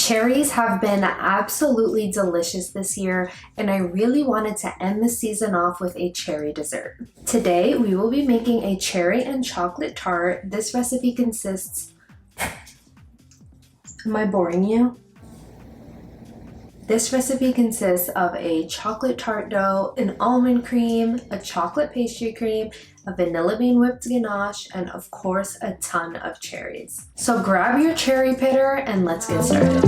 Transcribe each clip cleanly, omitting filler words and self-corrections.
Cherries have been absolutely delicious this year, and I really wanted to end the season off with a cherry dessert. Today, we will be making a cherry and chocolate tart. This recipe consists... Am I boring you? This recipe consists of a chocolate tart dough, an almond cream, a chocolate pastry cream, a vanilla bean whipped ganache, and of course a ton of cherries. So grab your cherry pitter and let's get started.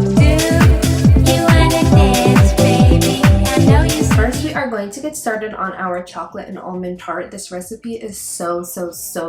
First, we are going to get started on our chocolate and almond tart. This recipe is so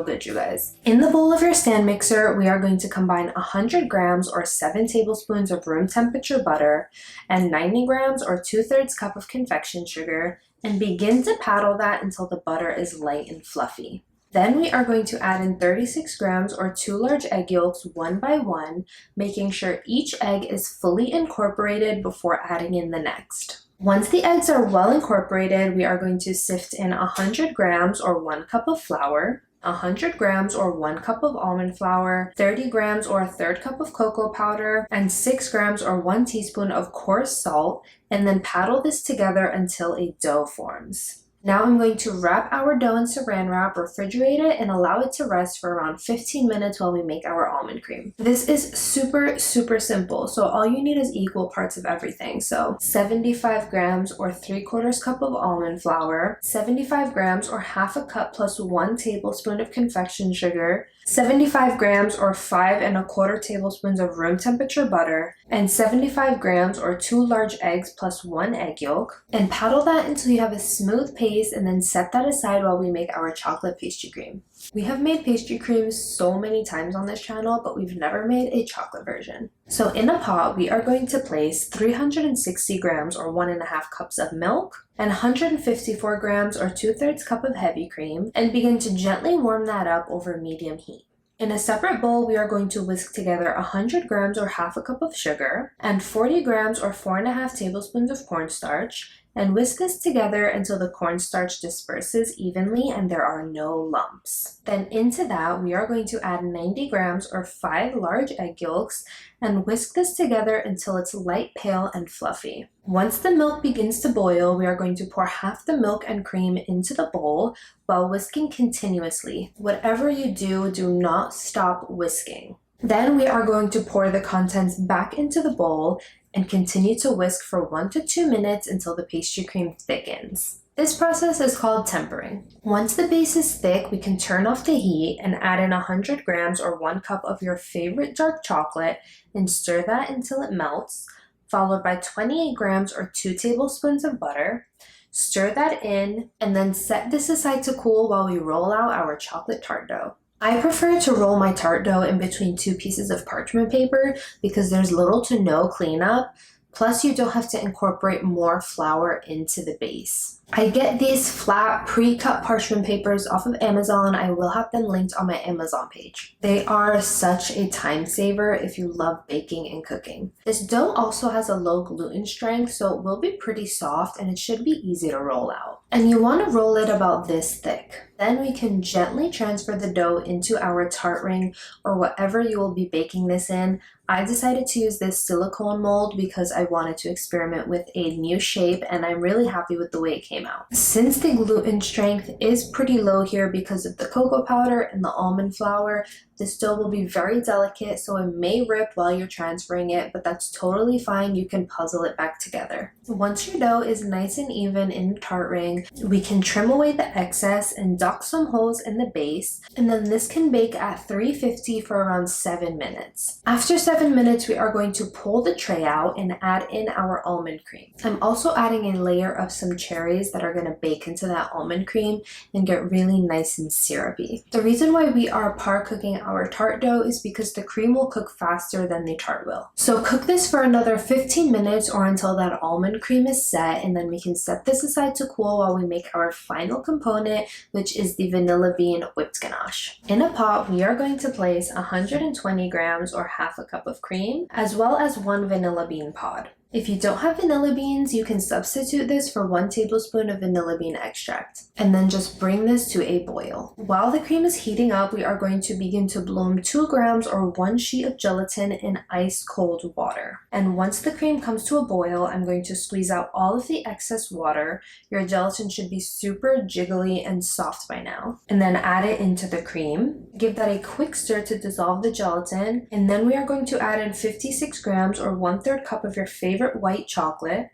good, you guys. In the bowl of your stand mixer, we are going to combine 100 grams or 7 tablespoons of room temperature butter and 90 grams or 2/3 cup of confection sugar, and begin to paddle that until the butter is light and fluffy. Then we are going to add in 36 grams or 2 large egg yolks one by one, making sure each egg is fully incorporated before adding in the next. Once the eggs are well incorporated, we are going to sift in 100 grams or 1 cup of flour, 100 grams or 1 cup of almond flour, 30 grams or 1/3 cup of cocoa powder, and 6 grams or 1 teaspoon of coarse salt, and then paddle this together until a dough forms. Now I'm going to wrap our dough in saran wrap, refrigerate it, and allow it to rest for around 15 minutes while we make our almond cream. This is super simple, so all you need is equal parts of everything. So 75 grams or 3/4 cup of almond flour, 75 grams or 1/2 cup plus 1 tablespoon of confection sugar, 75 grams or 5 1/4 tablespoons of room temperature butter, and 75 grams or 2 large eggs plus 1 egg yolk, and paddle that until you have a smooth paste, and then set that aside while we make our chocolate pastry cream. We have made pastry creams so many times on this channel, but we've never made a chocolate version. So in a pot, we are going to place 360 grams or 1.5 cups of milk and 154 grams or 2/3 cup of heavy cream, and begin to gently warm that up over medium heat. In a separate bowl, we are going to whisk together 100 grams or 1/2 cup of sugar and 40 grams or 4.5 tablespoons of cornstarch, and whisk this together until the cornstarch disperses evenly and there are no lumps. Then into that, we are going to add 90 grams or 5 large egg yolks and whisk this together until it's light pale and fluffy. Once the milk begins to boil, we are going to pour half the milk and cream into the bowl while whisking continuously. Whatever you do, do not stop whisking. Then we are going to pour the contents back into the bowl and continue to whisk for 1 to 2 minutes until the pastry cream thickens. This process is called tempering. Once the base is thick, we can turn off the heat and add in 100 grams or 1 cup of your favorite dark chocolate and stir that until it melts, followed by 28 grams or 2 tablespoons of butter. Stir that in, and then set this aside to cool while we roll out our chocolate tart dough. I prefer to roll my tart dough in between 2 pieces of parchment paper because there's little to no cleanup, plus you don't have to incorporate more flour into the base. I get these flat pre-cut parchment papers off of Amazon. I will have them linked on my Amazon page. They are such a time saver if you love baking and cooking. This dough also has a low gluten strength, so it will be pretty soft and it should be easy to roll out. And you want to roll it about this thick. Then we can gently transfer the dough into our tart ring or whatever you will be baking this in. I decided to use this silicone mold because I wanted to experiment with a new shape, and I'm really happy with the way it came out. Since the gluten strength is pretty low here because of the cocoa powder and the almond flour, this dough will be very delicate, so it may rip while you're transferring it, but that's totally fine. You can puzzle it back together. Once your dough is nice and even in the tart ring, we can trim away the excess and duck some holes in the base, and then this can bake at 350 for around 7 minutes. After 7 minutes, we are going to pull the tray out and add in our almond cream. I'm also adding a layer of some cherries that are going to bake into that almond cream and get really nice and syrupy. The reason why we are par cooking our tart dough is because the cream will cook faster than the tart will. So cook this for another 15 minutes or until that almond cream is set, and then we can set this aside to cool while we make our final component, which is the vanilla bean whipped ganache. In a pot, we are going to place 120 grams or 1/2 cup of cream, as well as 1 vanilla bean pod. If you don't have vanilla beans, you can substitute this for 1 tablespoon of vanilla bean extract. And then just bring this to a boil. While the cream is heating up, we are going to begin to bloom 2 grams or 1 sheet of gelatin in ice cold water. And once the cream comes to a boil, I'm going to squeeze out all of the excess water. Your gelatin should be super jiggly and soft by now. And then add it into the cream. Give that a quick stir to dissolve the gelatin. And then we are going to add in 56 grams or 1/3 cup of your favorite white chocolate.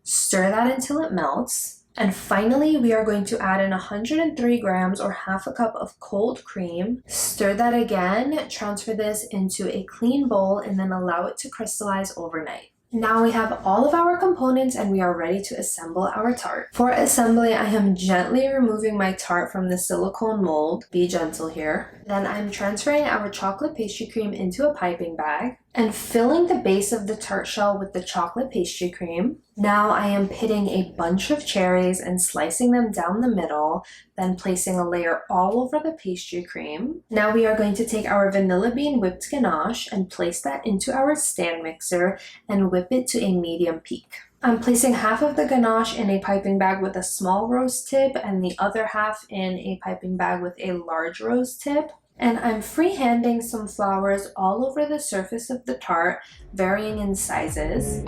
Stir that until it melts. And finally, we are going to add in 103 grams or half a cup of cold cream. Stir that again, transfer this into a clean bowl, and then allow it to crystallize overnight. Now we have all of our components and we are ready to assemble our tart. For assembly, I am gently removing my tart from the silicone mold. Be gentle here. Then I'm transferring our chocolate pastry cream into a piping bag and filling the base of the tart shell with the chocolate pastry cream. Now I am pitting a bunch of cherries and slicing them down the middle, then placing a layer all over the pastry cream. Now we are going to take our vanilla bean whipped ganache and place that into our stand mixer and whip it to a medium peak. I'm placing half of the ganache in a piping bag with a small rose tip and the other half in a piping bag with a large rose tip. And I'm freehanding some flowers all over the surface of the tart, varying in sizes.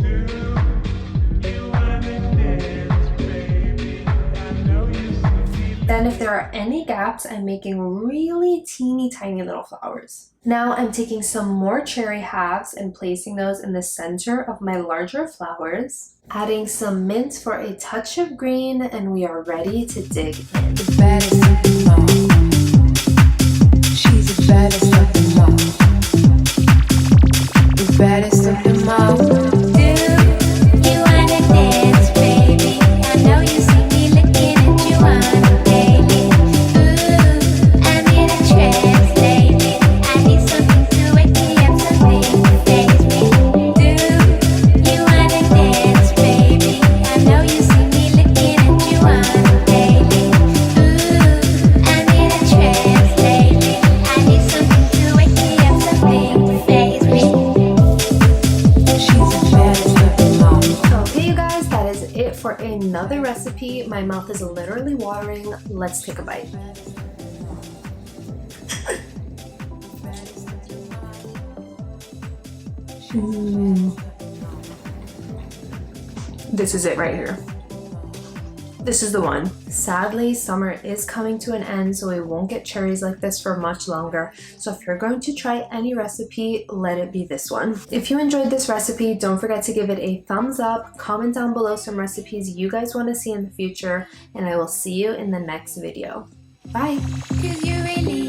Then if there are any gaps, I'm making really teeny tiny little flowers. Now I'm taking some more cherry halves and placing those in the center of my larger flowers. Adding some mint for a touch of green, and we are ready to dig in. The baddest of them all. She's the baddest of them all. The baddest of them all. Do you wanna dance, baby? I know you see me looking at you on a daily. Ooh, I'm in a trance lately. I need something to wake me up, something to faze me. Do you wanna dance, baby? I know you see me looking at you on a daily. Ooh, I'm in a trance lately. I need something to wake me up, something to faze me. She's the baddest of them all. Okay, you guys, that is it for another recipe. My mouth is literally watering. Let's take a bite. This is it right here. This is the one. Sadly, summer is coming to an end, so we won't get cherries like this for much longer. So if you're going to try any recipe, let it be this one. If you enjoyed this recipe, don't forget to give it a thumbs up, comment down below some recipes you guys want to see in the future, and I will see you in the next video. Bye! 'Cause you really